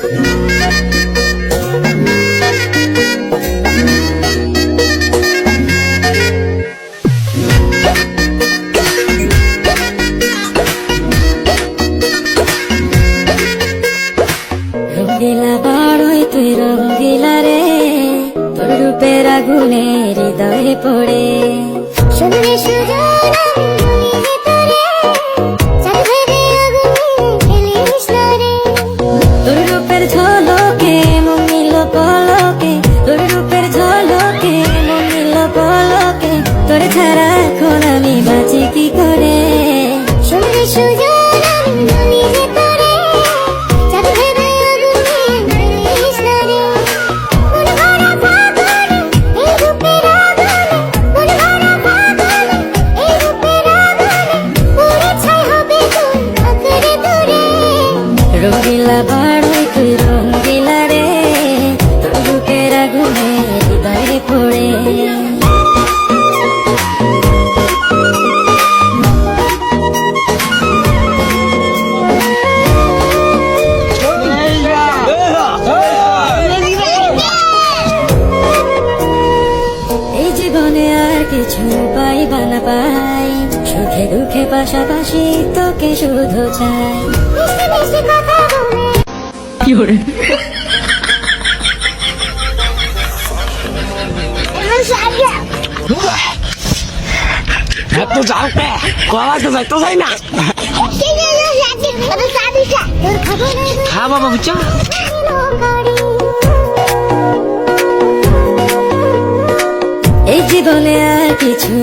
রঙ্গিলা বড়ই তুই রঙ্গিলা রে, তোর রূপের আগুনে হৃদয়ে পড়ে। শুনলে সুজন তোর রূপের ঝলকে মমিল পলকে, তোর রূপের ঝলকে মমিল পলকে, তোর ছাড়া এখন আমি বাঁচি কি করে। শুনলে সুজন রঙ্গিলা বড়ই তুই রঙ্গিলা রে, তোর রূপের আগুনে হৃদয়ে পড়ে। এই জীবনে আর কিছু পাইবা না পাই, সুখে দুঃখে পাশাপাশি তোকে শুধু চাই। কি করে এত জালতে কলাতে যাইতো যাই না। হ্যাঁ বাবা বুঝছো, এই জীবনে আর কিছু